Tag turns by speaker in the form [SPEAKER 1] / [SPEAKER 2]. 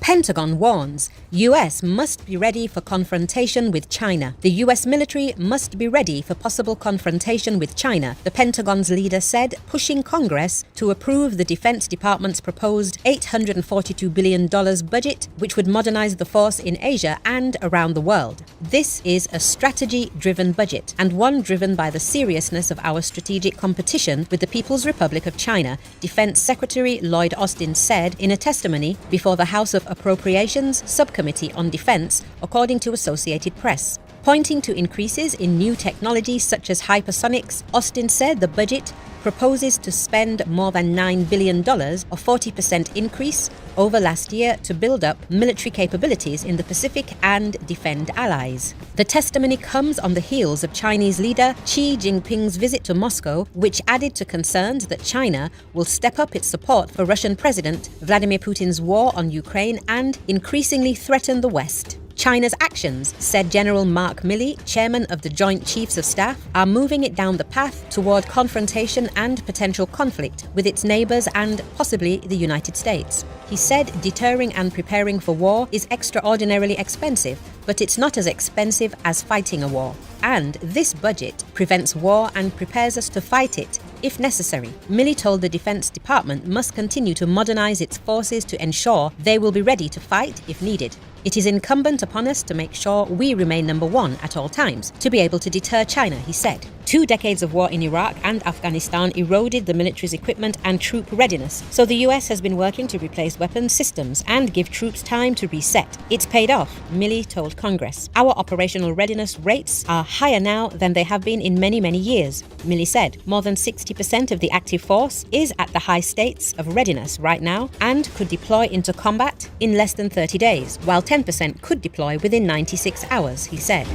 [SPEAKER 1] Pentagon warns US must be ready for confrontation with China. The US military must be ready for possible confrontation with China, the Pentagon's leader said, pushing Congress to approve the Defense Department's proposed $842 billion budget, which would modernize the force in Asia and around the world. This is a strategy-driven budget, and one driven by the seriousness of our strategic competition with the People's Republic of China, Defense Secretary Lloyd Austin said in a testimony before the House of Appropriations Subcommittee on Defense, according to Associated Press. Pointing to increases in new technologies such as hypersonics, Austin said the budget proposes to spend more than $9 billion, a 40% increase over last year, to build up military capabilities in the Pacific and defend allies. The testimony comes on the heels of Chinese leader Xi Jinping's visit to Moscow, which added to concerns that China will step up its support for Russian President Vladimir Putin's war on Ukraine and increasingly threaten the West. China's actions, said General Mark Milley, chairman of the Joint Chiefs of Staff, are moving it down the path toward confrontation and potential conflict with its neighbors and possibly the United States. He said deterring and preparing for war is extraordinarily expensive, but it's not as expensive as fighting a war. And this budget prevents war and prepares us to fight it if necessary. Milley told the Defense Department must continue to modernize its forces to ensure they will be ready to fight if needed. It is incumbent upon us to make sure we remain number one at all times, to be able to deter China, he said. 2 decades of war in Iraq and Afghanistan eroded the military's equipment and troop readiness, so the US has been working to replace weapons systems and give troops time to reset. It's paid off, Milley told Congress. Our operational readiness rates are higher now than they have been in many, many years, Milley said. More than 60% of the active force is at the high states of readiness right now and could deploy into combat in less than 30 days, while 10% could deploy within 96 hours, he said.